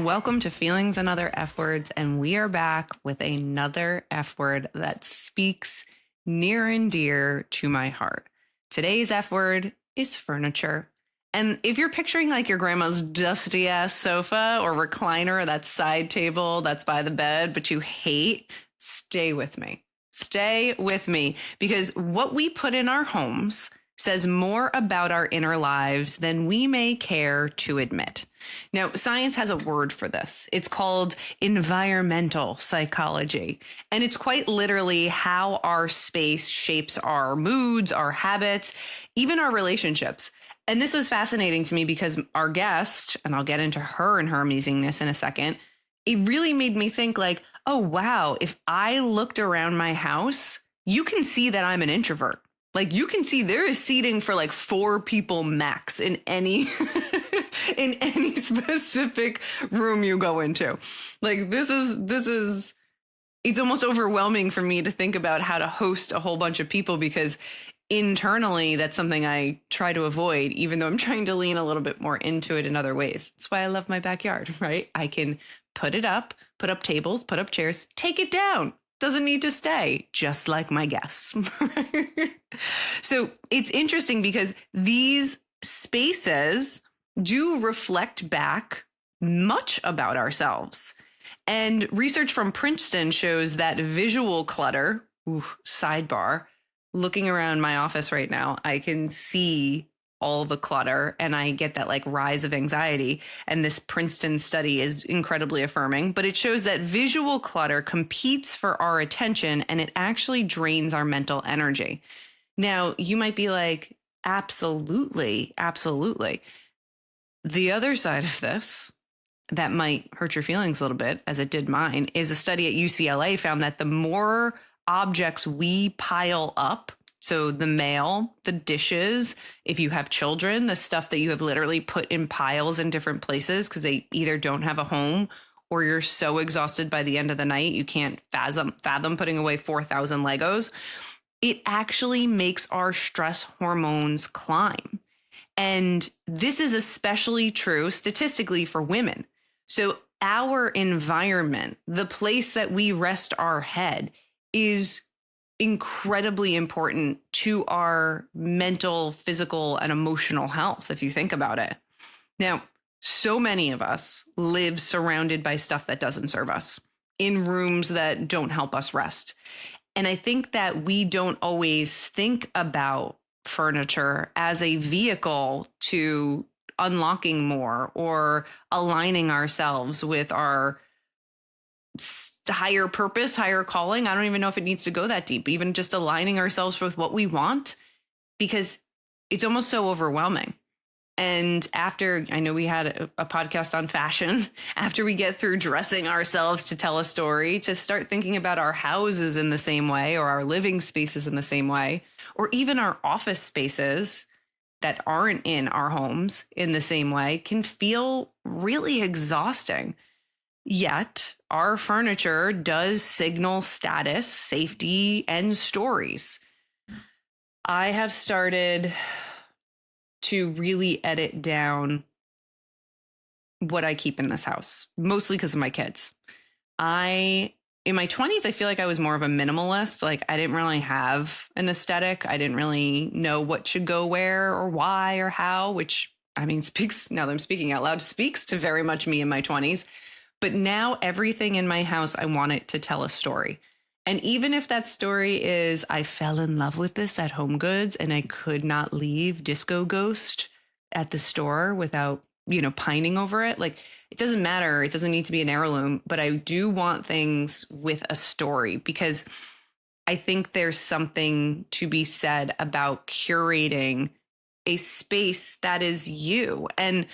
Welcome to Feelings and Other F Words, and we are back with another F word that speaks near and dear to my heart. Today's F word is furniture. And if you're picturing like your grandma's dusty ass sofa or recliner, or that side table that's by the bed, but you hate, stay with me. Stay with me, because what we put in our homes says more about our inner lives than we may care to admit. Now, science has a word for this. It's called environmental psychology. And it's quite literally how our space shapes our moods, our habits, even our relationships. And this was fascinating to me because our guest, and I'll get into her and her amazingness in a second, it really made me think like, oh, wow, if I looked around my house, you can see that I'm an introvert. Like you can see there is seating for like 4 people max in any in any specific room you go into. Like this is it's almost overwhelming for me to think about how to host a whole bunch of people, because internally that's something I try to avoid, even though I'm trying to lean a little bit more into it in other ways. That's why I love my backyard, right? I can put up tables, put up chairs, take it down. Doesn't need to stay, just like my guests. So it's interesting because these spaces do reflect back much about ourselves. And research from Princeton shows that visual clutter, sidebar, looking around my office right now, I can see all the clutter and I get that like rise of anxiety. And this Princeton study is incredibly affirming, but it shows that visual clutter competes for our attention and it actually drains our mental energy. Now, you might be like, absolutely, absolutely. The other side of this that might hurt your feelings a little bit, as it did mine, is a study at UCLA found that the more objects we pile up, so the mail, the dishes, if you have children, the stuff that you have literally put in piles in different places because they either don't have a home or you're so exhausted by the end of the night, you can't fathom putting away 4,000 Legos. It actually makes our stress hormones climb. And this is especially true statistically for women. So our environment, the place that we rest our head, is incredibly important to our mental, physical, and emotional health, if you think about it. Now, so many of us live surrounded by stuff that doesn't serve us, in rooms that don't help us rest. And I think that we don't always think about furniture as a vehicle to unlocking more or aligning ourselves with our higher purpose, higher calling. I don't even know if it needs to go that deep, even just aligning ourselves with what we want, because it's almost so overwhelming. And after, I know we had a podcast on fashion, after we get through dressing ourselves to tell a story, to start thinking about our houses in the same way, or our living spaces in the same way, or even our office spaces that aren't in our homes in the same way, can feel really exhausting. Yet our furniture does signal status, safety, and stories. I have started to really edit down what I keep in this house, mostly because of my kids. In my 20s, I feel like I was more of a minimalist. Like I didn't really have an aesthetic. I didn't really know what should go where or why or how, which I mean, speaks, now that I'm speaking out loud, speaks to very much me in my 20s. But now everything in my house, I want it to tell a story. And even if that story is, I fell in love with this at HomeGoods and I could not leave Disco Ghost at the store without, pining over it. Like, it doesn't matter. It doesn't need to be an heirloom, but I do want things with a story, because I think there's something to be said about curating a space that is you. And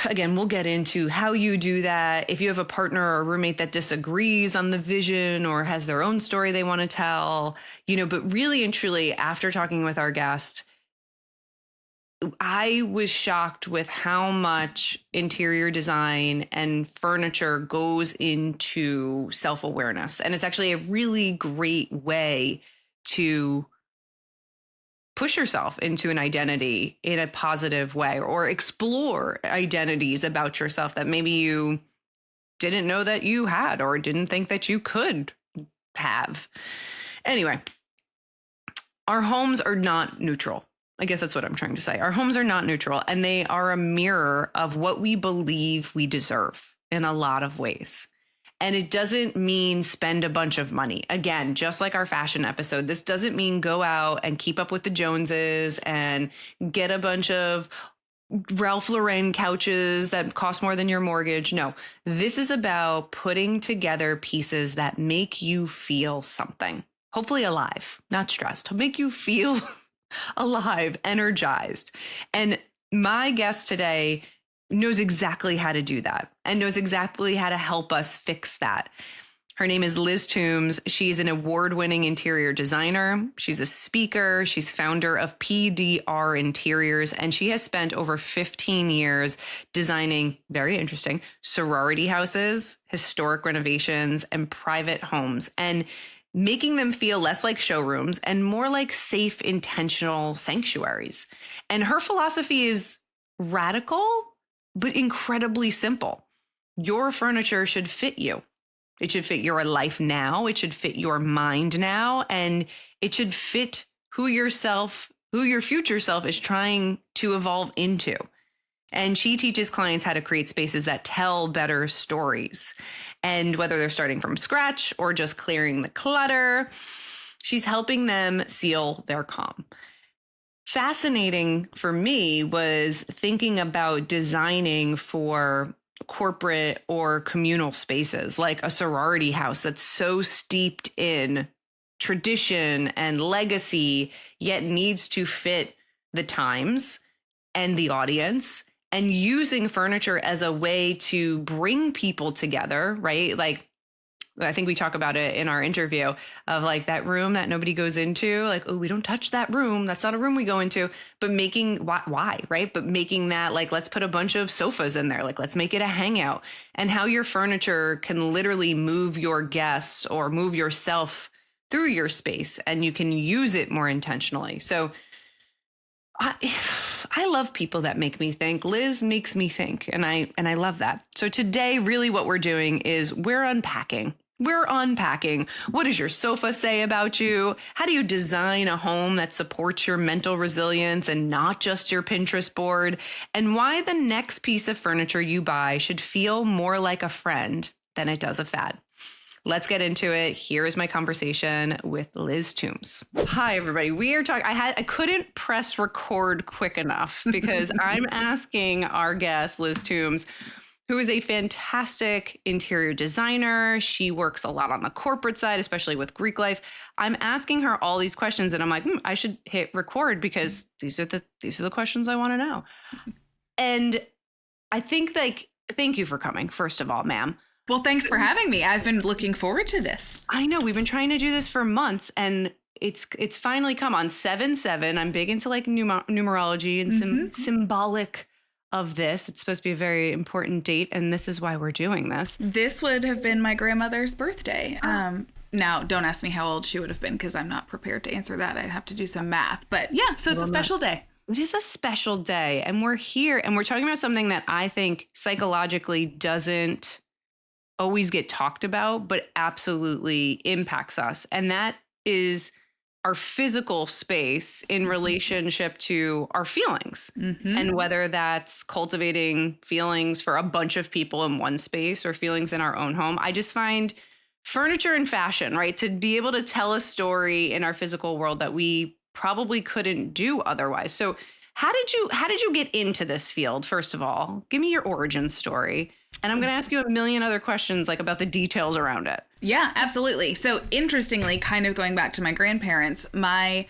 again, we'll get into how you do that. If you have a partner or a roommate that disagrees on the vision or has their own story they want to tell, but really and truly, after talking with our guest, I was shocked with how much interior design and furniture goes into self-awareness. And it's actually a really great way to push yourself into an identity in a positive way, or explore identities about yourself that maybe you didn't know that you had or didn't think that you could have. Anyway, our homes are not neutral. I guess that's what I'm trying to say. Our homes are not neutral, and they are a mirror of what we believe we deserve in a lot of ways. And it doesn't mean spend a bunch of money. Again, just like our fashion episode, this doesn't mean go out and keep up with the Joneses and get a bunch of Ralph Lauren couches that cost more than your mortgage. No, this is about putting together pieces that make you feel something, hopefully alive, not stressed, make you feel alive, energized. And my guest today knows exactly how to do that and knows exactly how to help us fix that. Her name is Liz Toombs. She's an award-winning interior designer. She's a speaker. She's founder of PDR Interiors, and she has spent over 15 years designing, very interesting, sorority houses, historic renovations, and private homes, and making them feel less like showrooms and more like safe, intentional sanctuaries. And her philosophy is radical, but incredibly simple. Your furniture should fit you. It should fit your life now. It should fit your mind now. And it should fit who your future self is trying to evolve into. And she teaches clients how to create spaces that tell better stories. And whether they're starting from scratch or just clearing the clutter, she's helping them seal their calm. Fascinating for me was thinking about designing for corporate or communal spaces, like a sorority house that's so steeped in tradition and legacy, yet needs to fit the times and the audience, and using furniture as a way to bring people together, right? Like, I think we talk about it in our interview of like that room that nobody goes into, like, oh, we don't touch that room. That's not a room we go into, but making why, right? But making that like, let's put a bunch of sofas in there. Like, let's make it a hangout, and how your furniture can literally move your guests or move yourself through your space, and you can use it more intentionally. So I love people that make me think. Liz makes me think, and I love that. So today, really what we're doing is we're unpacking. What does your sofa say about you? How do you design a home that supports your mental resilience and not just your Pinterest board? And why the next piece of furniture you buy should feel more like a friend than it does a fad. Let's get into it. Here is my conversation with Liz Toombs. Hi, everybody. We are talking. I couldn't press record quick enough because I'm asking our guest, Liz Toombs, who is a fantastic interior designer. She works a lot on the corporate side, especially with Greek life. I'm asking her all these questions, and I'm like, I should hit record because these are the questions I want to know. And I think, like, thank you for coming, first of all, ma'am. Well, thanks for having me. I've been looking forward to this. I know, we've been trying to do this for months, and it's finally come on 7/7. I'm big into like numerology and some symbolic of this. It's supposed to be a very important date, and this is why we're doing this. This would have been my grandmother's birthday. Now, don't ask me how old she would have been because I'm not prepared to answer that. I'd have to do some math. But yeah, so it's a special day. It is a special day, and we're here, and we're talking about something that I think psychologically doesn't always get talked about, but absolutely impacts us. And that is our physical space in relationship to our feelings. And whether that's cultivating feelings for a bunch of people in one space or feelings in our own home. I just find furniture and fashion, right, to be able to tell a story in our physical world that we probably couldn't do otherwise. So how did you get into this field? First of all, give me your origin story. And I'm going to ask you a million other questions like about the details around it. Yeah, absolutely. So interestingly, kind of going back to my grandparents, my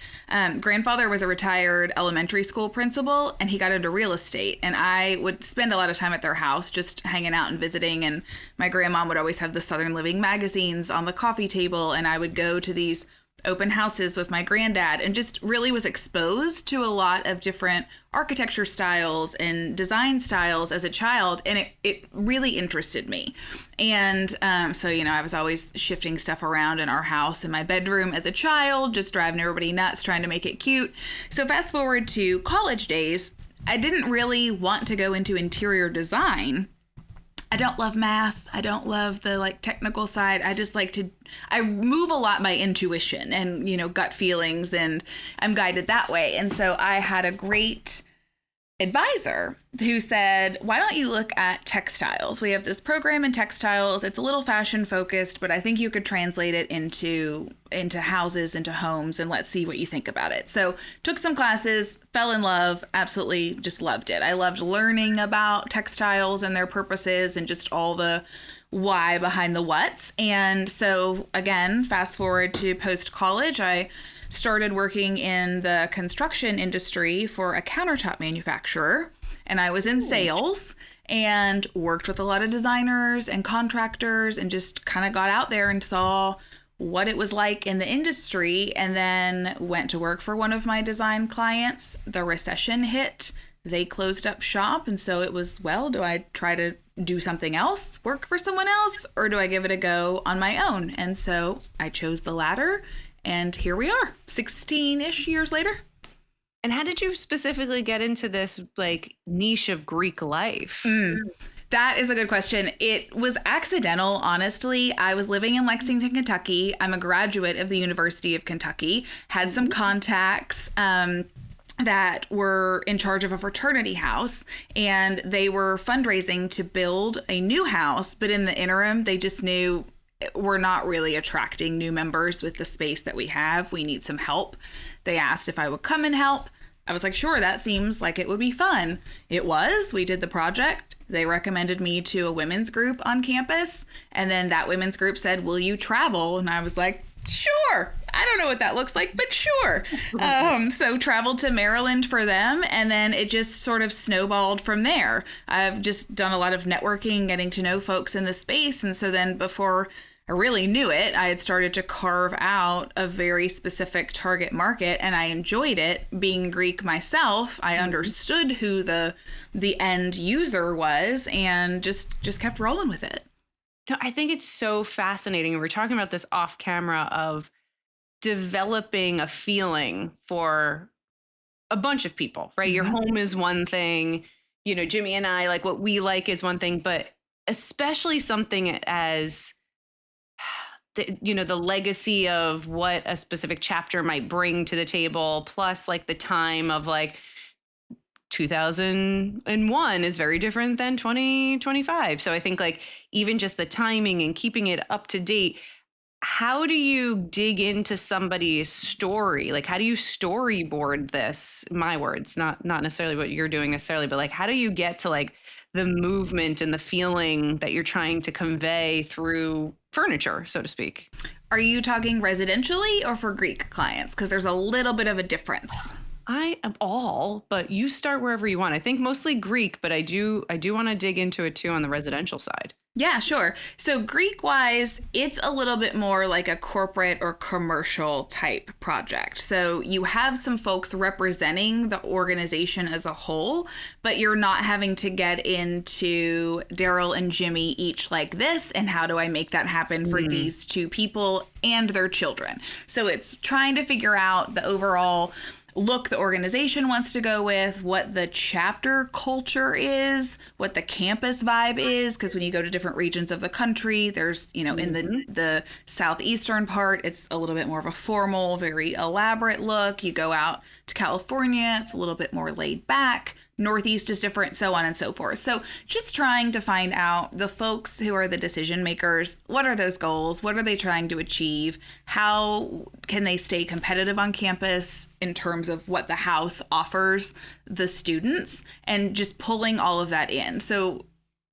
grandfather was a retired elementary school principal, and he got into real estate. And I would spend a lot of time at their house just hanging out and visiting. And my grandma would always have the Southern Living magazines on the coffee table. And I would go to these open houses with my granddad and just really was exposed to a lot of different architecture styles and design styles as a child. And it really interested me. And so, I was always shifting stuff around in our house in my bedroom as a child, just driving everybody nuts, trying to make it cute. So fast forward to college days, I didn't really want to go into interior design. I don't love math. I don't love the technical side. I just I move a lot by intuition and, gut feelings, and I'm guided that way. And so I had a great advisor who said, why don't you look at textiles? We have this program in textiles. It's a little fashion focused, but I think you could translate it into houses, into homes, and let's see what you think about it. So took some classes, fell in love, absolutely just loved it. I loved learning about textiles and their purposes and just all the why behind the what's. And so again, fast forward to post-college, I started working in the construction industry for a countertop manufacturer, and I was in sales and worked with a lot of designers and contractors and just kind of got out there and saw what it was like in the industry, and then went to work for one of my design clients. The recession hit. They closed up shop, and so it was, well, do I try to do something else, work for someone else, or do I give it a go on my own? And so I chose the latter. And here we are, 16-ish years later. And how did you specifically get into this niche of Greek life? That is a good question. It was accidental, honestly. I was living in Lexington, Kentucky. I'm a graduate of the University of Kentucky, had some contacts that were in charge of a fraternity house, and they were fundraising to build a new house. But in the interim, they just knew we're not really attracting new members with the space that we have. We need some help. They asked if I would come and help. I was like, sure, that seems like it would be fun. It was. We did the project. They recommended me to a women's group on campus. And then that women's group said, will you travel? And I was like, sure. I don't know what that looks like, but sure. So traveled to Maryland for them. And then it just sort of snowballed from there. I've just done a lot of networking, getting to know folks in the space. And so then before I really knew it, I had started to carve out a very specific target market, and I enjoyed it. Being Greek myself, I understood who the end user was, and just kept rolling with it. No, I think it's so fascinating. We're talking about this off camera of developing a feeling for a bunch of people, right? Your home is one thing, Jimmy and I, what we like is one thing, but especially something as the legacy of what a specific chapter might bring to the table, plus the time of 2001 is very different than 2025. So I think even just the timing and keeping it up to date, how do you dig into somebody's story? How do you storyboard this? My words, not necessarily what you're doing necessarily, but how do you get to the movement and the feeling that you're trying to convey through furniture, so to speak? Are you talking residentially or for Greek clients? Because there's a little bit of a difference. I am all, but you start wherever you want. I think mostly Greek, but I do want to dig into it too on the residential side. Yeah, sure. So Greek-wise, it's a little bit more like a corporate or commercial type project. So you have some folks representing the organization as a whole, but you're not having to get into Daryl and Jimmy each like this, and how do I make that happen for these two people and their children. So it's trying to figure out the overall look the organization wants to go with, what the chapter culture is, what the campus vibe is, because when you go to different regions of the country, there's, in the southeastern part, it's a little bit more of a formal, very elaborate look. You go out to California, it's a little bit more laid back. Northeast is different, so on and so forth. So just trying to find out the folks who are the decision makers. What are those goals? What are they trying to achieve? How can they stay competitive on campus in terms of what the house offers the students, and just pulling all of that in. So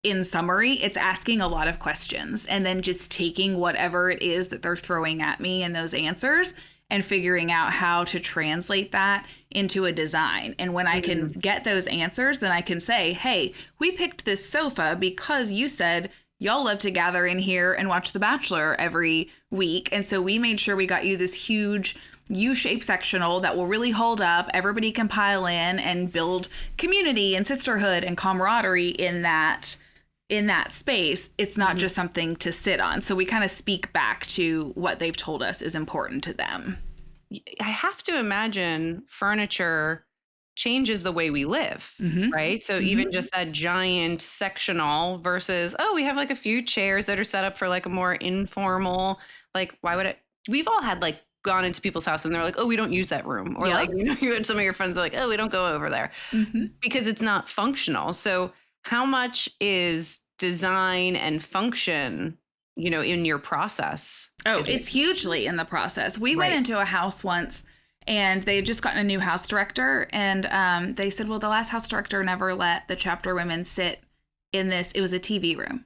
in summary, it's asking a lot of questions and then just taking whatever it is that they're throwing at me and those answers and figuring out how to translate that into a design. And when I can get those answers, then I can say, hey, we picked this sofa because you said y'all love to gather in here and watch The Bachelor every week. And so we made sure we got you this huge U-shaped sectional that will really hold up. Everybody can pile in and build community and sisterhood and camaraderie in that space. It's not just something to sit on. So we kind of speak back to what they've told us is important to them. I have to imagine furniture changes the way we live, right? So even just that giant sectional versus, oh, we have like a few chairs that are set up for like a more informal, like, why would it? We've all had like gone into people's house and they're like, oh, we don't use that room. Or like, you know, some of your friends are like, oh, we don't go over there because it's not functional. So how much is design and function, you know, in your process? Oh, it's hugely in the process. We went into a house once and they had just gotten a new house director. And they said, well, the last house director never let the chapter women sit in this. It was a TV room.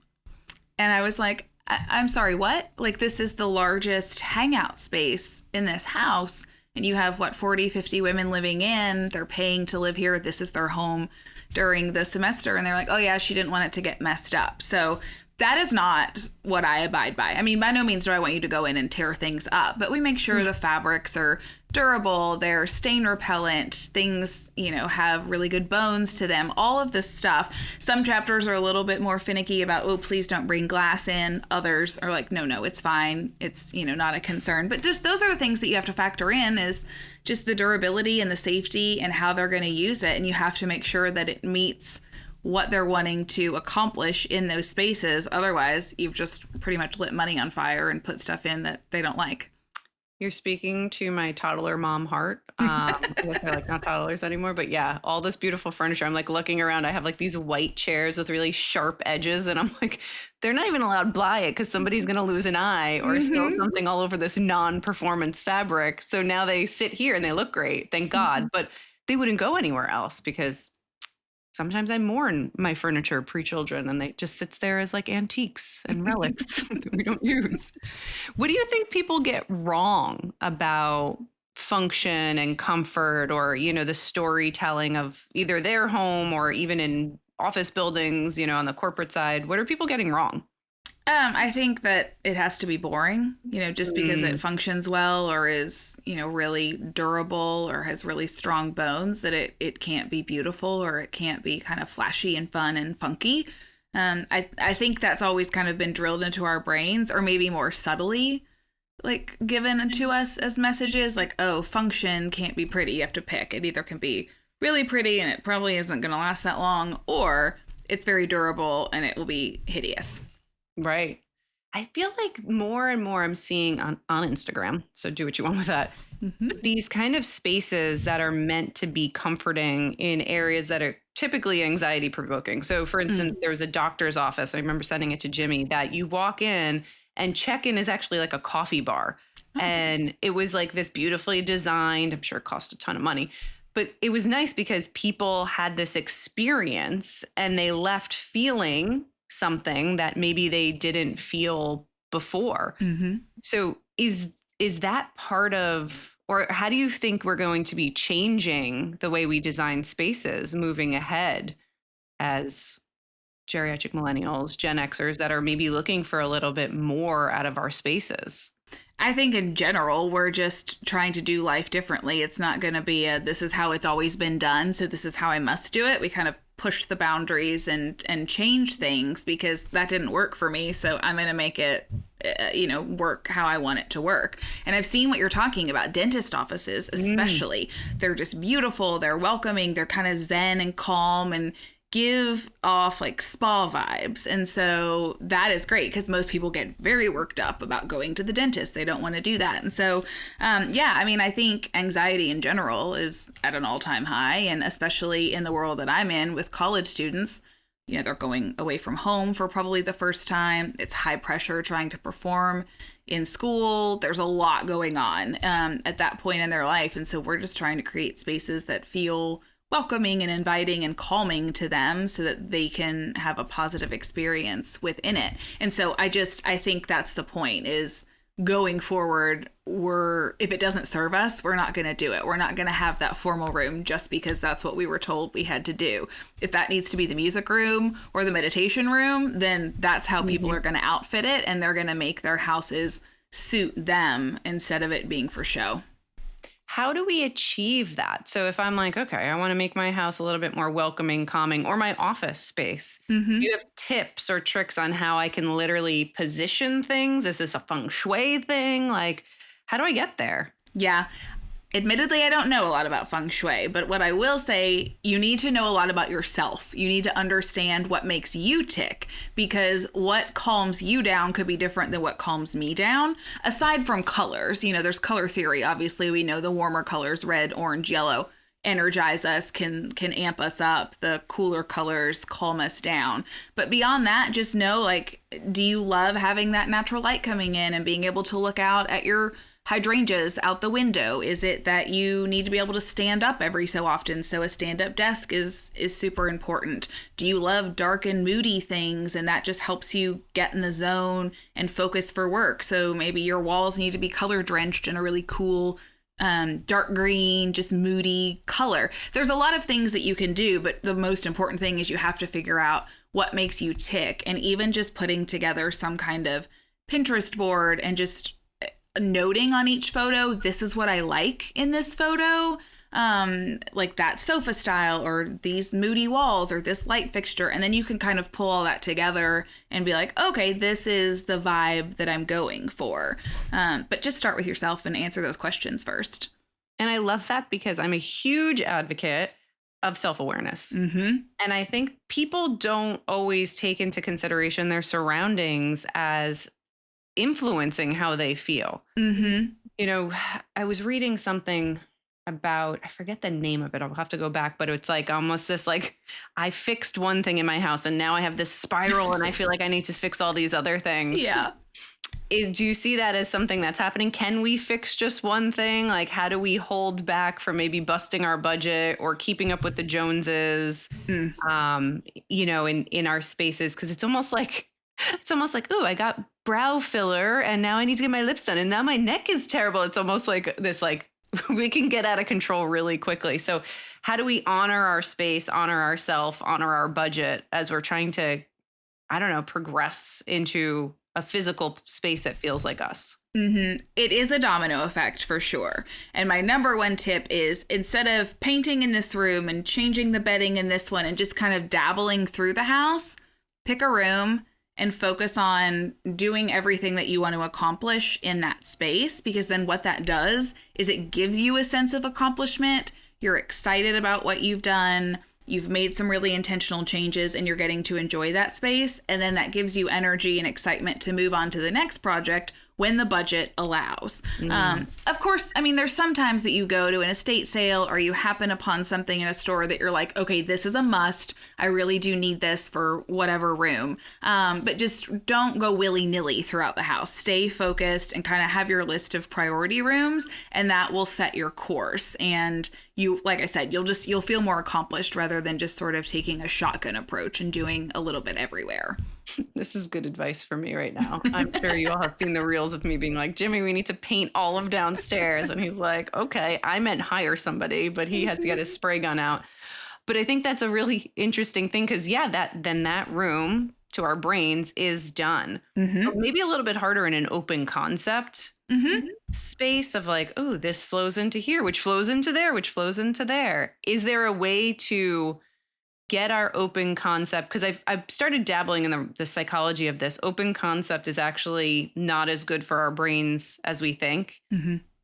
And I was like, I'm sorry, what? Like, this is the largest hangout space in this house. And you have, 40, 50 women living in. They're paying to live here. This is their home during the semester. And they're like, oh, yeah, she didn't want it to get messed up. So that is not what I abide by. I mean, by no means do I want you to go in and tear things up, but we make sure the fabrics are durable, they're stain repellent, things, you know, have really good bones to them, all of this stuff. Some chapters are a little bit more finicky about, oh, please don't bring glass in. Others are like, no, it's fine. It's, you know, not a concern. But just those are the things that you have to factor in, is just the durability and the safety and how they're going to use it. And you have to make sure that it meets what they're wanting to accomplish in those spaces. Otherwise, you've just pretty much lit money on fire and put stuff in that they don't like. You're speaking to my toddler mom heart. I guess they're like not toddlers anymore, but yeah, all this beautiful furniture. I'm like looking around. I have like these white chairs with really sharp edges, and I'm like, they're not even allowed to buy it because somebody's going to lose an eye or spill something all over this non-performance fabric. So now they sit here and they look great, thank God, but they wouldn't go anywhere else because sometimes I mourn my furniture pre-children and they just sits there as like antiques and relics that we don't use. What do you think people get wrong about function and comfort, or, you know, the storytelling of either their home or even in office buildings, you know, on the corporate side? What are people getting wrong? I think that it has to be boring, you know, just because it functions well or is, you know, really durable or has really strong bones, that it can't be beautiful or it can't be kind of flashy and fun and funky. I think that's always kind of been drilled into our brains, or maybe more subtly, like given to us as messages, like, oh, function can't be pretty. You have to pick. It either can be really pretty and it probably isn't going to last that long, or it's very durable and it will be hideous. Right. I feel like more and more I'm seeing on Instagram, so do what you want with that, but these kind of spaces that are meant to be comforting in areas that are typically anxiety provoking. So for instance, there was a doctor's office, I remember sending it to Jimmy, that you walk in and check-in is actually like a coffee bar. And it was like this beautifully designed, I'm sure it cost a ton of money, but it was nice because people had this experience and they left feeling something that maybe they didn't feel before. So is that part of, or how do you think we're going to be changing the way we design spaces moving ahead as geriatric millennials, Gen Xers that are maybe looking for a little bit more out of our spaces? I think in general, we're just trying to do life differently. It's not going to be this is how it's always been done, so this is how I must do it. We kind of push the boundaries and change things because that didn't work for me. So I'm going to make it, work how I want it to work. And I've seen what you're talking about. Dentist offices, especially, they're just beautiful. They're welcoming. They're kind of zen and calm and give off like spa vibes. And so that is great because most people get very worked up about going to the dentist. They don't want to do that. And so, I think anxiety in general is at an all-time high. And especially in the world that I'm in with college students, you know, they're going away from home for probably the first time. It's high pressure trying to perform in school. There's a lot going on at that point in their life. And so we're just trying to create spaces that feel welcoming and inviting and calming to them so that they can have a positive experience within it. And so I think that's the point, is going forward, if it doesn't serve us, we're not going to do it. We're not going to have that formal room just because that's what we were told we had to do. If that needs to be the music room or the meditation room, then that's how people are going to outfit it, and they're going to make their houses suit them instead of it being for show. How do we achieve that? So if I'm like, okay, I want to make my house a little bit more welcoming, calming, or my office space, do you have tips or tricks on how I can literally position things? Is this a feng shui thing? Like, how do I get there? Yeah. Admittedly, I don't know a lot about feng shui, but what I will say, you need to know a lot about yourself. You need to understand what makes you tick, because what calms you down could be different than what calms me down. Aside from colors, there's color theory. Obviously, we know the warmer colors, red, orange, yellow, energize us, can amp us up. The cooler colors calm us down. But beyond that, just know, like, do you love having that natural light coming in and being able to look out at your hydrangeas out the window? Is it that you need to be able to stand up every so often, so a stand-up desk is super important? Do you love dark and moody things, and that just helps you get in the zone and focus for work? So maybe your walls need to be color drenched in a really cool dark green, just moody color. There's a lot of things that you can do, but the most important thing is you have to figure out what makes you tick. And even just putting together some kind of Pinterest board and just noting on each photo, this is what I like in this photo, like that sofa style or these moody walls or this light fixture. And then you can kind of pull all that together and be like, okay, this is the vibe that I'm going for. But just start with yourself and answer those questions first. And I love that, because I'm a huge advocate of self-awareness. And I think people don't always take into consideration their surroundings as influencing how they feel. I was reading something about, I forget the name of it, I'll have to go back, but it's like almost this, like, I fixed one thing in my house and now I have this spiral and I feel like I need to fix all these other things. Yeah. Do you see that as something that's happening? Can we fix just one thing? Like, how do we hold back from maybe busting our budget or keeping up with the Joneses, in our spaces? Because it's almost like, ooh, I got brow filler and now I need to get my lips done and now my neck is terrible. It's almost like this, like, we can get out of control really quickly. So how do we honor our space, honor ourselves, honor our budget as we're trying to, progress into a physical space that feels like us? It is a domino effect for sure. And my number one tip is, instead of painting in this room and changing the bedding in this one and just kind of dabbling through the house, pick a room and focus on doing everything that you want to accomplish in that space, because then what that does is it gives you a sense of accomplishment. You're excited about what you've done. You've made some really intentional changes and you're getting to enjoy that space. And then that gives you energy and excitement to move on to the next project when the budget allows. Of course, there's sometimes that you go to an estate sale or you happen upon something in a store that you're like, okay, this is a must. I really do need this for whatever room. But just don't go willy-nilly throughout the house. Stay focused and kind of have your list of priority rooms, and that will set your course. And you, like I said, you'll feel more accomplished rather than just sort of taking a shotgun approach and doing a little bit everywhere. This is good advice for me right now. I'm sure you all have seen the reels of me being like, Jimmy, we need to paint all of downstairs. And he's like, okay, I meant hire somebody, but he had to get his spray gun out. But I think that's a really interesting thing, because that room to our brains is done. Maybe a little bit harder in an open concept space of like, oh, this flows into here, which flows into there, which flows into there. Is there a way to get our open concept? Because I've started dabbling in the psychology of this. Open concept is actually not as good for our brains as we think.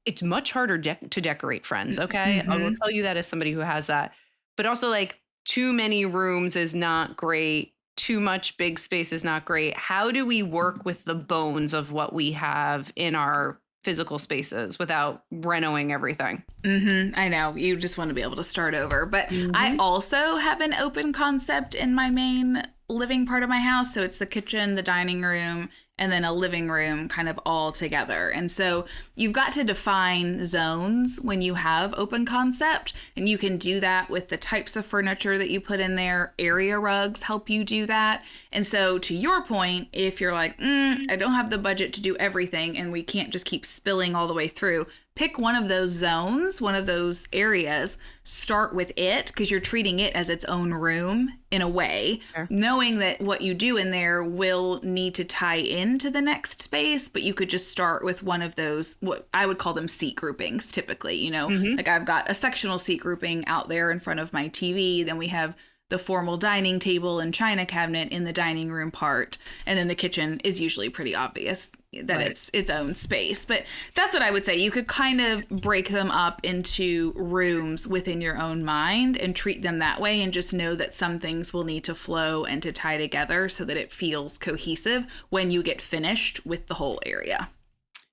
It's much harder to decorate, friends. Okay. I will tell you that as somebody who has that. But also, like, too many rooms is not great. Too much big space is not great. How do we work with the bones of what we have in our physical spaces without renoing everything? I know, you just want to be able to start over. But I also have an open concept in my main living part of my house. So it's the kitchen, the dining room, and then a living room kind of all together. And so you've got to define zones when you have open concept, and you can do that with the types of furniture that you put in there. Area rugs help you do that. And so to your point, if you're like, I don't have the budget to do everything and we can't just keep spilling all the way through, pick one of those zones, one of those areas, start with it, because you're treating it as its own room in a way, knowing that what you do in there will need to tie into the next space, but you could just start with one of those, what I would call them seat groupings typically, you know, like I've got a sectional seat grouping out there in front of my TV, then we have the formal dining table and china cabinet in the dining room part. And then the kitchen is usually pretty obvious that it's its own space. But that's what I would say. You could kind of break them up into rooms within your own mind and treat them that way, and just know that some things will need to flow and to tie together so that it feels cohesive when you get finished with the whole area.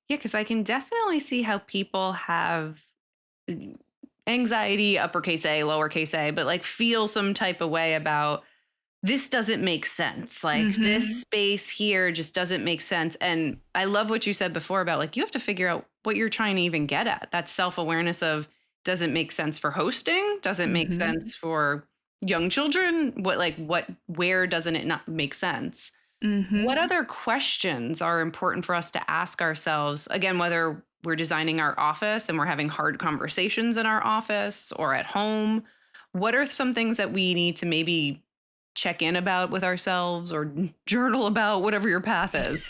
Yeah, because I can definitely see how people have anxiety, uppercase A, lowercase a, but like feel some type of way about this doesn't make sense. Like this space here just doesn't make sense. And I love what you said before about like, you have to figure out what you're trying to even get at. That self-awareness of doesn't make sense for hosting, doesn't make sense for young children. Where doesn't it not make sense? What other questions are important for us to ask ourselves? Again, whether we're designing our office and we're having hard conversations in our office or at home, what are some things that we need to maybe check in about with ourselves or journal about, whatever your path is?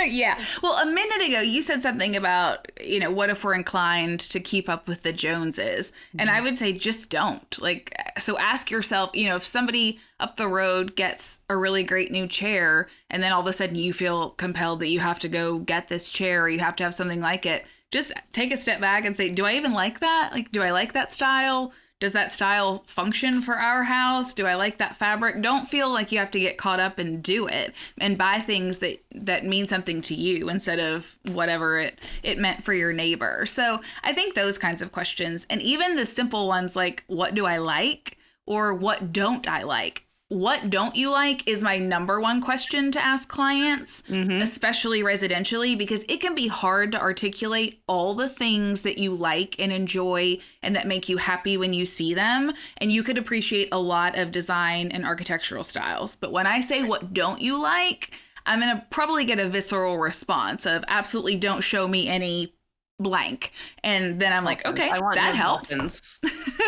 Yeah. Well, a minute ago, you said something about, you know, what if we're inclined to keep up with the Joneses? And I would say just don't. Like, so ask yourself, you know, if somebody up the road gets a really great new chair and then all of a sudden you feel compelled that you have to go get this chair or you have to have something like it, just take a step back and say, do I even like that? Like, do I like that style? Does that style function for our house? Do I like that fabric? Don't feel like you have to get caught up and do it, and buy things that mean something to you instead of whatever it meant for your neighbor. So I think those kinds of questions, and even the simple ones like, what do I like? Or what don't I like? What don't you like is my number one question to ask clients, especially residentially, because it can be hard to articulate all the things that you like and enjoy and that make you happy when you see them. And you could appreciate a lot of design and architectural styles. But when I say what don't you like, I'm going to probably get a visceral response of absolutely don't show me any blank. And then I'm like, okay, that helps. Dolphins.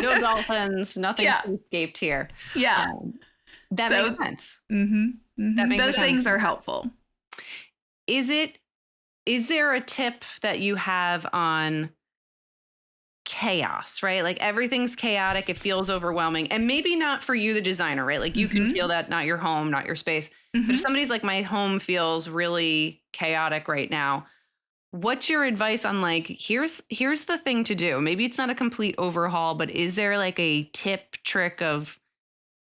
No dolphins, nothing escaped here. Yeah. That makes sense. That makes those things are helpful. Is there a tip that you have on chaos, right? Like everything's chaotic. It feels overwhelming. And maybe not for you, the designer, right? Like you can feel that, not your home, not your space. But if somebody's like, my home feels really chaotic right now, what's your advice on like, here's the thing to do? Maybe it's not a complete overhaul, but is there like a tip, trick of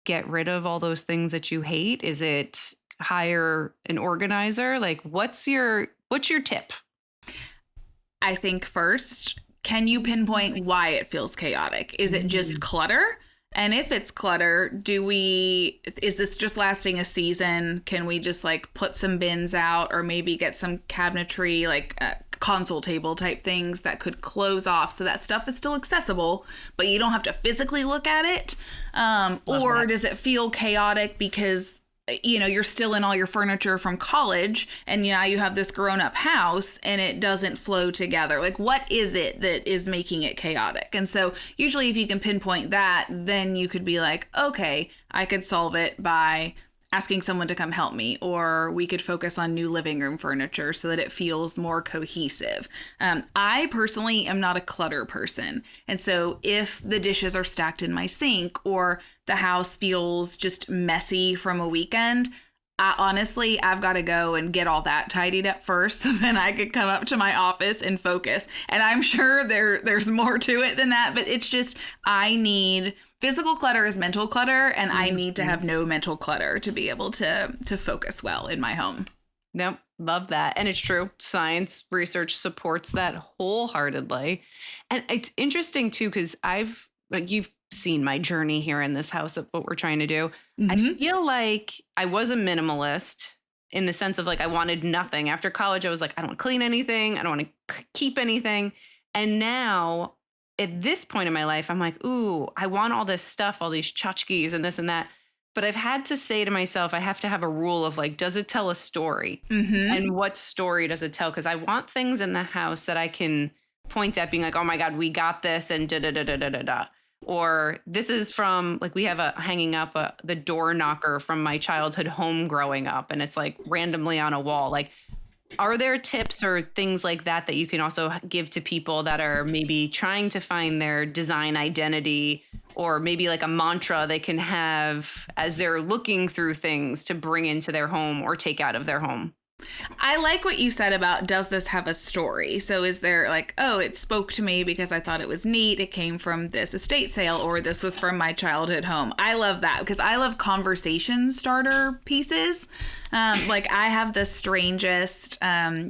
get rid of all those things that you hate? Is it hire an organizer? Like what's your tip? I think first, can you pinpoint why it feels chaotic? Is it just clutter? And if it's clutter, is this just lasting a season? Can we just like put some bins out or maybe get some cabinetry, like console table type things that could close off so that stuff is still accessible, but you don't have to physically look at it? Or does it feel chaotic because, you know, you're still in all your furniture from college and now you have this grown up house and it doesn't flow together? Like, what is it that is making it chaotic? And so usually if you can pinpoint that, then you could be like, okay, I could solve it by asking someone to come help me, or we could focus on new living room furniture so that it feels more cohesive. I personally am not a clutter person. And so if the dishes are stacked in my sink or the house feels just messy from a weekend, I've got to go and get all that tidied up first so then I could come up to my office and focus. And I'm sure there's more to it than that, but it's just, I need physical clutter is mental clutter, and I need to have no mental clutter to be able to focus well in my home. Nope. Love that. And it's true. Science research supports that wholeheartedly. And it's interesting too, because you've seen my journey here in this house of what we're trying to do. I feel like I was a minimalist in the sense of like, I wanted nothing. After college, I was like, I don't want to clean anything. I don't want to keep anything. And now at this point in my life, I'm like, ooh, I want all this stuff, all these tchotchkes and this and that. But I've had to say to myself, I have to have a rule of like, does it tell a story? And what story does it tell? Because I want things in the house that I can point at being like, oh my God, we got this and da da da da da da da. Or this is from like, we have hanging up the door knocker from my childhood home growing up. And it's like randomly on a wall. Like, are there tips or things like that you can also give to people that are maybe trying to find their design identity, or maybe like a mantra they can have as they're looking through things to bring into their home or take out of their home? I like what you said about, does this have a story? So is there like, oh, it spoke to me because I thought it was neat. It came from this estate sale, or this was from my childhood home. I love that because I love conversation starter pieces. Like I have the strangest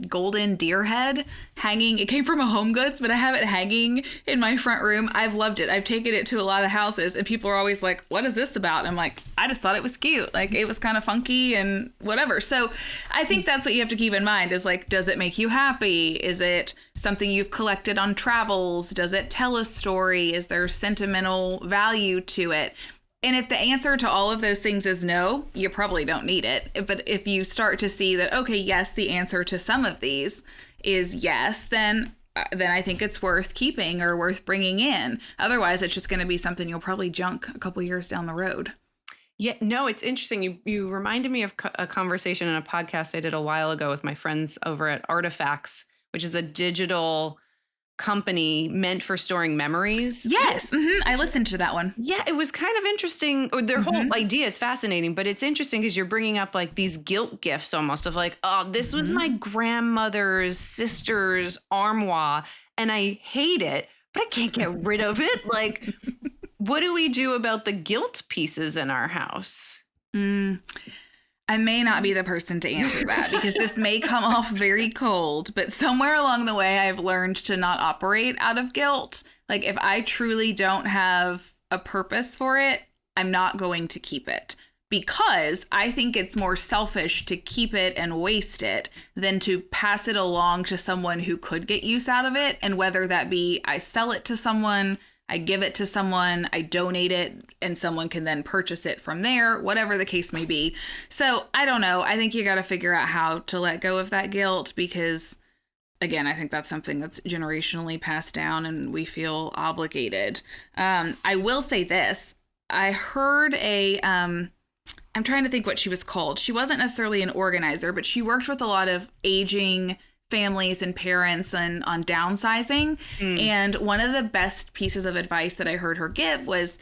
golden deer head hanging. It came from a HomeGoods, but I have it hanging in my front room. I've loved it. I've taken it to a lot of houses and people are always like, what is this about? And I'm like, I just thought it was cute. Like it was kind of funky and whatever. So I think that's what you have to keep in mind is like, does it make you happy? Is it something you've collected on travels? Does it tell a story? Is there sentimental value to it? And if the answer to all of those things is no, you probably don't need it. But if you start to see that, okay, yes, the answer to some of these is yes, then I think it's worth keeping or worth bringing in. Otherwise, it's just going to be something you'll probably junk a couple years down the road. Yeah, no, it's interesting. You reminded me of a conversation in a podcast I did a while ago with my friends over at Artifacts, which is a digital company meant for storing memories. Yes. I listened to that one. Yeah, it was kind of interesting. Their whole idea is fascinating, but it's interesting because you're bringing up like these guilt gifts almost of like, oh, this was my grandmother's sister's armoire and I hate it, but I can't get rid of it. Like, what do we do about the guilt pieces in our house? I may not be the person to answer that because this may come off very cold, but somewhere along the way, I've learned to not operate out of guilt. Like if I truly don't have a purpose for it, I'm not going to keep it because I think it's more selfish to keep it and waste it than to pass it along to someone who could get use out of it. And whether that be I sell it to someone, I give it to someone, I donate it, and someone can then purchase it from there, whatever the case may be. So I don't know. I think you got to figure out how to let go of that guilt because, again, I think that's something that's generationally passed down and we feel obligated. I will say this. I heard I'm trying to think what she was called. She wasn't necessarily an organizer, but she worked with a lot of aging families and parents and on downsizing. And one of the best pieces of advice that I heard her give was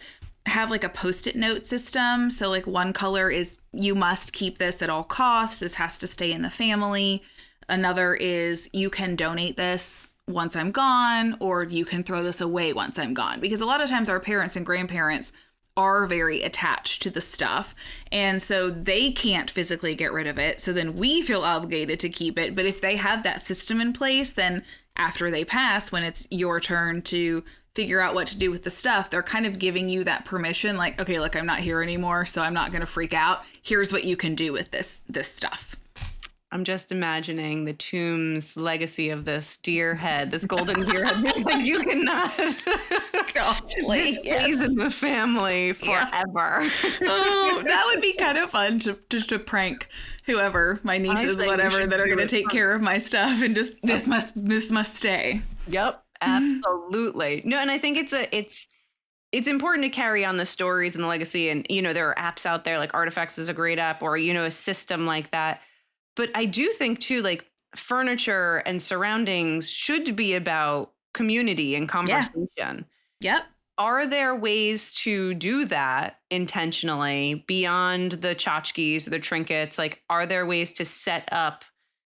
have like a Post-it note system. So like one color is you must keep this at all costs. This has to stay in the family. Another is you can donate this once I'm gone, or you can throw this away once I'm gone. Because a lot of times our parents and grandparents are very attached to the stuff. And so they can't physically get rid of it. So then we feel obligated to keep it. But if they have that system in place, then after they pass, when it's your turn to figure out what to do with the stuff, they're kind of giving you that permission. Like, okay, look, I'm not here anymore, so I'm not going to freak out. Here's what you can do with this stuff. I'm just imagining the Toombs legacy of this deer head, this golden deer head. Like you cannot. This stays in the family forever. Oh, that would be kind of fun to prank whoever, my nieces, whatever, that are going to take care of my stuff, and just this must stay. Yep, absolutely. No, and I think it's important to carry on the stories and the legacy. And there are apps out there like Artifacts is a great app, or a system like that. But I do think too, like furniture and surroundings should be about community and conversation. Yeah. Yep. Are there ways to do that intentionally beyond the tchotchkes, the trinkets? Like, are there ways to set up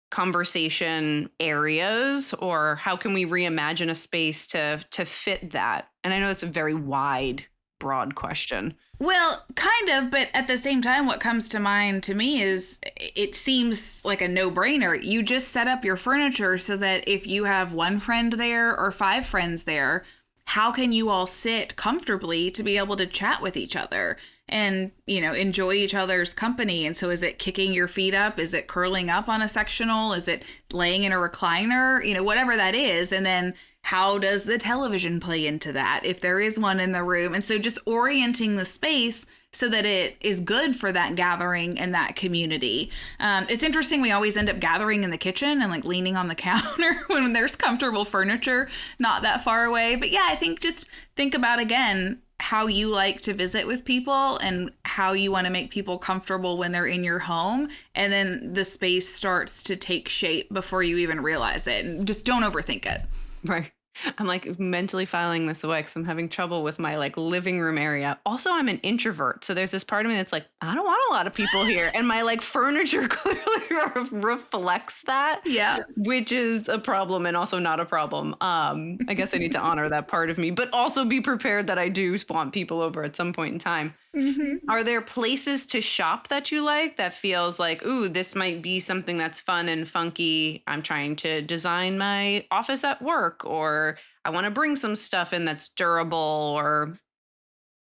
conversation areas, or how can we reimagine a space to fit that? And I know it's a very wide, broad question. Well, kind of, but at the same time, what comes to mind to me is it seems like a no-brainer. You just set up your furniture so that if you have one friend there or 5 friends there, how can you all sit comfortably to be able to chat with each other and, you know, enjoy each other's company? And so is it kicking your feet up? Is it curling up on a sectional? Is it laying in a recliner? You know, whatever that is. And then how does the television play into that, if there is one in the room? And so just orienting the space so that it is good for that gathering and that community. It's interesting. We always end up gathering in the kitchen and like leaning on the counter when there's comfortable furniture not that far away. But yeah, I think just think about, again, how you like to visit with people and how you want to make people comfortable when they're in your home. And then the space starts to take shape before you even realize it. And just don't overthink it. Right. I'm like mentally filing this away because I'm having trouble with my like living room area. Also, I'm an introvert. So there's this part of me that's like, I don't want a lot of people here. And my like furniture clearly reflects that. Yeah. Which is a problem and also not a problem. I guess I need to honor that part of me, but also be prepared that I do want people over at some point in time. Mm-hmm. Are there places to shop that you like that feels like, ooh, this might be something that's fun and funky? I'm trying to design my office at work, or I want to bring some stuff in that's durable or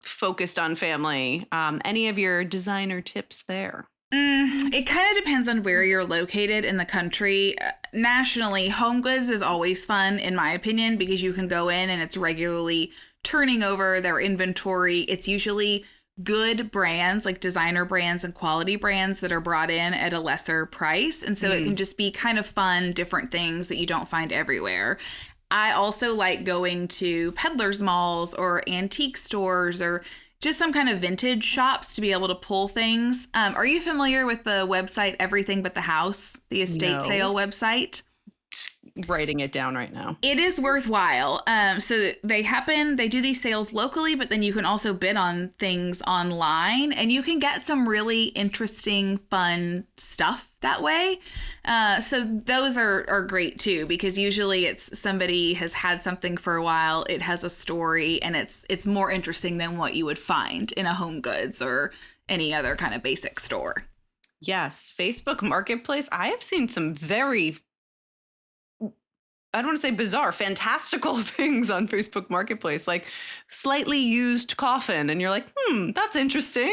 focused on family. Any of your designer tips there? It kind of depends on where you're located in the country. Nationally, HomeGoods is always fun, in my opinion, because you can go in and it's regularly turning over their inventory. It's usually good brands, like designer brands and quality brands that are brought in at a lesser price. And so it can just be kind of fun, different things that you don't find everywhere. I also like going to peddlers malls or antique stores or just some kind of vintage shops to be able to pull things. Are you familiar with the website Everything But the House, the estate sale website? Writing it down right now. It is worthwhile. So they do these sales locally, but then you can also bid on things online and you can get some really interesting, fun stuff that way. So those are great too, because usually it's somebody has had something for a while. It has a story and it's more interesting than what you would find in a HomeGoods or any other kind of basic store. Yes. Facebook Marketplace. I have seen some very, I don't want to say bizarre, fantastical things on Facebook Marketplace, like slightly used coffin. And you're like, that's interesting.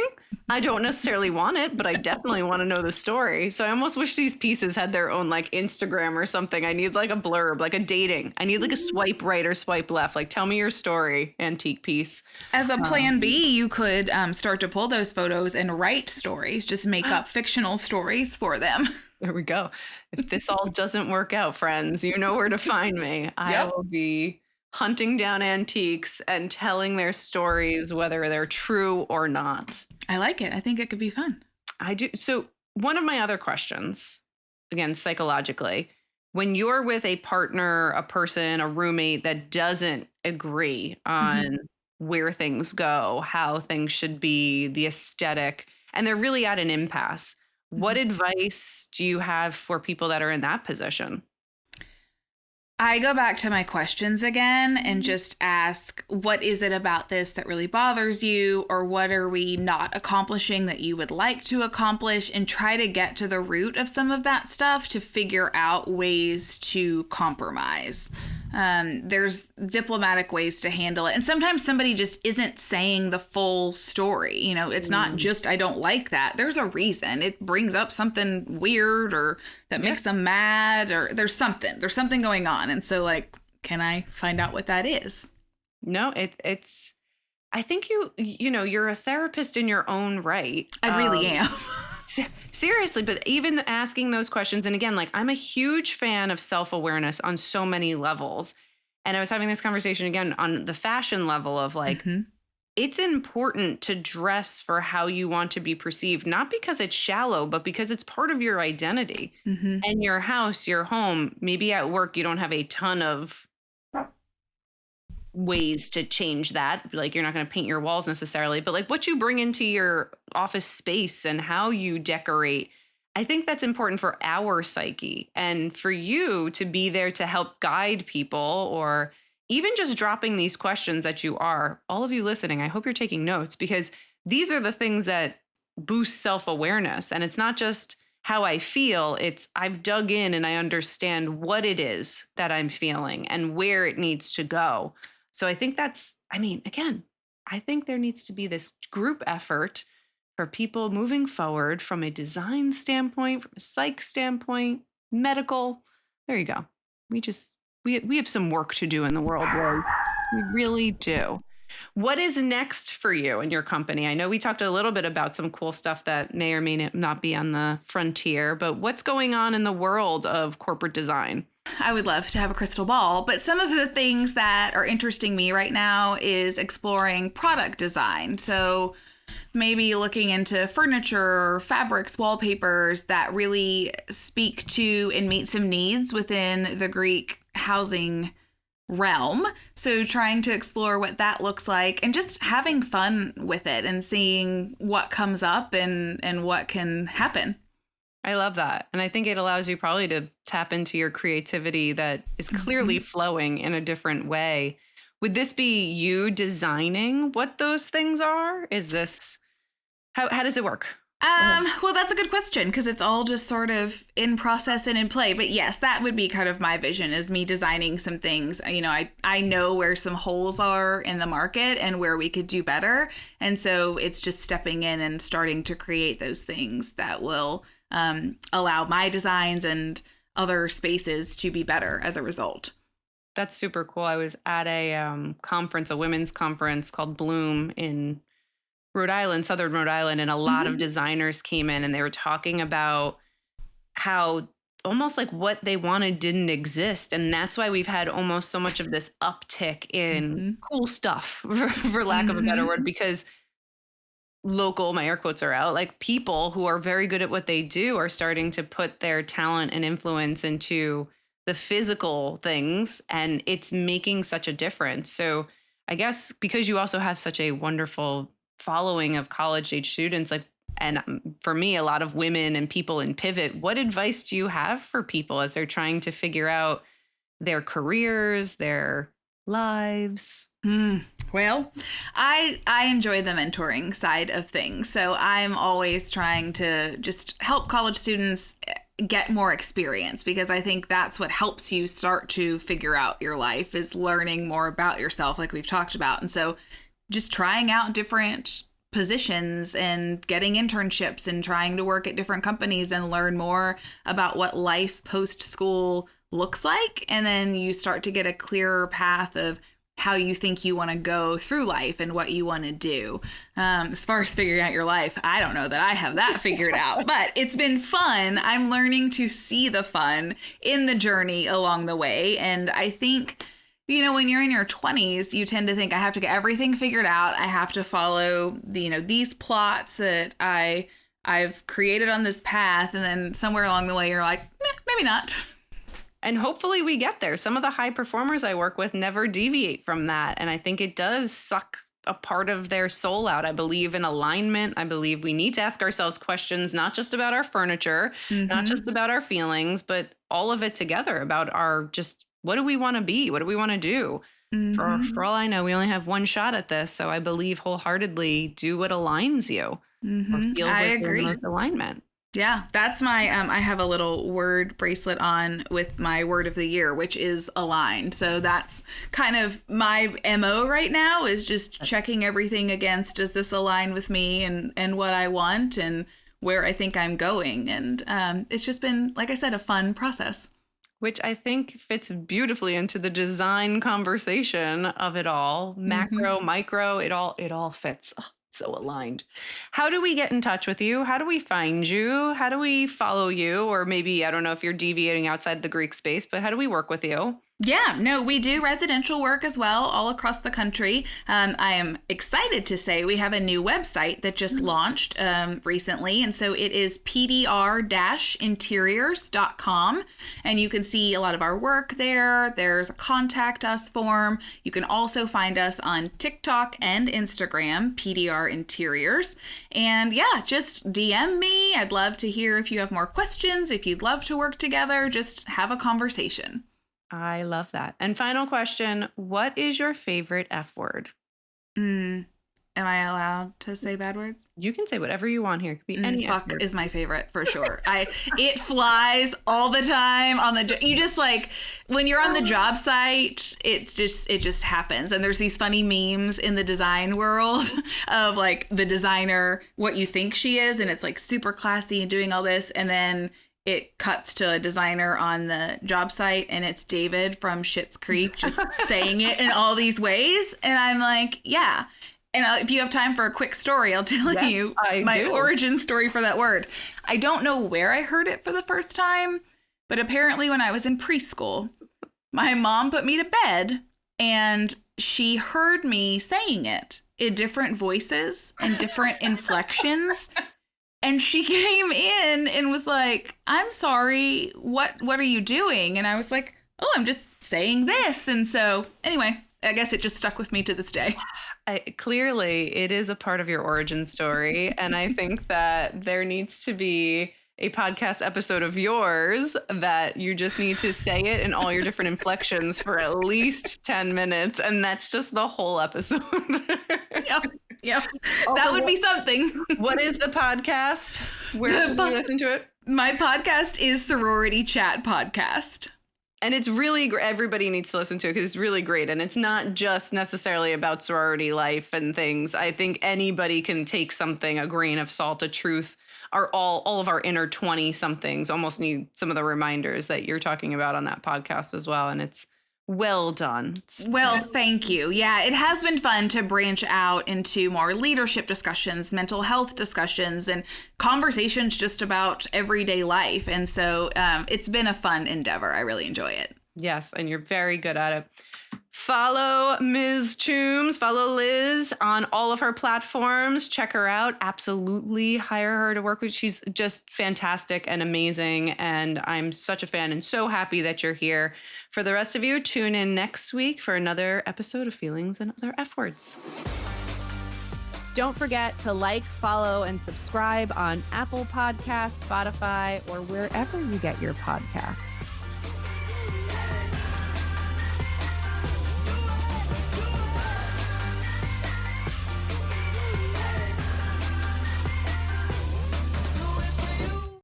I don't necessarily want it, but I definitely want to know the story. So I almost wish these pieces had their own like Instagram or something. I need like a blurb, like a dating. I need like a swipe right or swipe left. Like, tell me your story, antique piece. As a plan B, you could start to pull those photos and write stories, just make up fictional stories for them. There we go. If this all doesn't work out, friends, you know where to find me. I will be hunting down antiques and telling their stories, whether they're true or not. I like it. I think it could be fun. I do. So one of my other questions, again, psychologically, when you're with a partner, a person, a roommate that doesn't agree on where things go, how things should be, the aesthetic, and they're really at an impasse, what advice do you have for people that are in that position? I go back to my questions again and just ask, what is it about this that really bothers you? Or what are we not accomplishing that you would like to accomplish? And try to get to the root of some of that stuff to figure out ways to compromise. There's diplomatic ways to handle it. And sometimes somebody just isn't saying the full story. You know, it's not just, I don't like that. There's a reason. It brings up something weird or that makes them mad, or there's something going on. And so like, can I find out what that is? No, it's, I think you're a therapist in your own right. I really am. Seriously, but even asking those questions, and again, like I'm a huge fan of self-awareness on so many levels. And I was having this conversation again on the fashion level of like, it's important to dress for how you want to be perceived, not because it's shallow, but because it's part of your identity and your house, your home. Maybe at work, you don't have a ton of ways to change that. Like you're not going to paint your walls necessarily, but like what you bring into your office space and how you decorate, I think that's important for our psyche and for you to be there to help guide people, or even just dropping these questions that you are. All of you listening, I hope you're taking notes, because these are the things that boost self-awareness. And it's not just how I feel, it's I've dug in and I understand what it is that I'm feeling and where it needs to go. So I think again, I think there needs to be this group effort for people moving forward from a design standpoint, from a psych standpoint, medical. There you go. We just we have some work to do in the world, Liz. We really do. What is next for you and your company? I know we talked a little bit about some cool stuff that may or may not be on the frontier, but what's going on in the world of corporate design? I would love to have a crystal ball, but some of the things that are interesting me right now is exploring product design. So maybe looking into furniture, fabrics, wallpapers that really speak to and meet some needs within the Greek housing realm. So trying to explore what that looks like and just having fun with it and seeing what comes up and what can happen. I love that. And I think it allows you probably to tap into your creativity that is clearly flowing in a different way. Would this be you designing what those things are? Is this how does it work? Well, that's a good question because it's all just sort of in process and in play. But yes, that would be kind of my vision is me designing some things. You know, I know where some holes are in the market and where we could do better. And so it's just stepping in and starting to create those things that will allow my designs and other spaces to be better as a result. That's super cool. I was at a conference, a women's conference called Bloom in Rhode Island, Southern Rhode Island, and a lot of designers came in and they were talking about how almost like what they wanted didn't exist. And that's why we've had almost so much of this uptick in cool stuff, for lack of a better word, because local, my air quotes are out, like people who are very good at what they do are starting to put their talent and influence into the physical things, and it's making such a difference. So I guess because you also have such a wonderful following of college age students, like, and for me, a lot of women and people in pivot, what advice do you have for people as they're trying to figure out their careers, their lives? Well, I enjoy the mentoring side of things. So I'm always trying to just help college students get more experience because I think that's what helps you start to figure out your life is learning more about yourself like we've talked about. And so just trying out different positions and getting internships and trying to work at different companies and learn more about what life post school looks like. And then you start to get a clearer path of how you think you want to go through life and what you want to do. As far as figuring out your life, I don't know that I have that figured out, but it's been fun. I'm learning to see the fun in the journey along the way. And I think, you know, when you're in your 20s, you tend to think I have to get everything figured out. I have to follow the, you know, these plots that I've created on this path. And then somewhere along the way, you're like, maybe not. And hopefully we get there. Some of the high performers I work with never deviate from that. And I think it does suck a part of their soul out. I believe in alignment. I believe we need to ask ourselves questions, not just about our furniture, not just about our feelings, but all of it together about our just what do we want to be? What do we want to do? For all I know, we only have one shot at this. So I believe wholeheartedly do what aligns you or feels I like agree. the most alignment. Yeah, that's my, I have a little word bracelet on with my word of the year, which is aligned. So that's kind of my MO right now is just checking everything against, does this align with me and what I want and where I think I'm going? And it's just been, like I said, a fun process. Which I think fits beautifully into the design conversation of it all. Macro, micro, it all fits. Oh, so aligned. How do we get in touch with you? How do we find you? How do we follow you? Or maybe, I don't know if you're deviating outside the Greek space, but how do we work with you? Yeah, no, we do residential work as well all across the country. I am excited to say we have a new website that just launched recently. And so it is pdr-interiors.com. And you can see a lot of our work there. There's a contact us form. You can also find us on TikTok and Instagram, PDR Interiors. And yeah, just DM me. I'd love to hear if you have more questions, if you'd love to work together, just have a conversation. I love that. And final question, what is your favorite F word? Am I allowed to say bad words? You can say whatever you want here. It could be any Fuck effort. is my favorite for sure. It flies all the time on the you just like when you're on the job site, it just happens. And there's these funny memes in the design world of like the designer, what you think she is, and it's like super classy and doing all this, and then it cuts to a designer on the job site and it's David from Schitt's Creek just saying it in all these ways. And I'm like, yeah. And if you have time for a quick story, I'll tell you my origin story for that word. I don't know where I heard it for the first time, but apparently when I was in preschool, my mom put me to bed and she heard me saying it in different voices and different inflections. And she came in and was like, I'm sorry, what are you doing? And I was like, oh, I'm just saying this. And so anyway, I guess it just stuck with me to this day. Clearly, it is a part of your origin story. And I think that there needs to be a podcast episode of yours that you just need to say it in all your different inflections for at least 10 minutes. And that's just the whole episode. Yep. That would be something. What is the podcast? Where can you listen to it? My podcast is Sorority Chat Podcast. And it's really, everybody needs to listen to it because it's really great. And it's not just necessarily about sorority life and things. I think anybody can take something, a grain of salt, a truth. All of our inner 20-somethings almost need some of the reminders that you're talking about on that podcast as well. And it's well done. Well, thank you. Yeah, it has been fun to branch out into more leadership discussions, mental health discussions, and conversations just about everyday life. And so it's been a fun endeavor. I really enjoy it. Yes, and you're very good at it. Follow Ms. Toombs, follow Liz on all of her platforms. Check her out. Absolutely hire her to work with. She's just fantastic and amazing. And I'm such a fan and so happy that you're here. For the rest of you, tune in next week for another episode of Feelings and Other F Words. Don't forget to like, follow, and subscribe on Apple Podcasts, Spotify, or wherever you get your podcasts.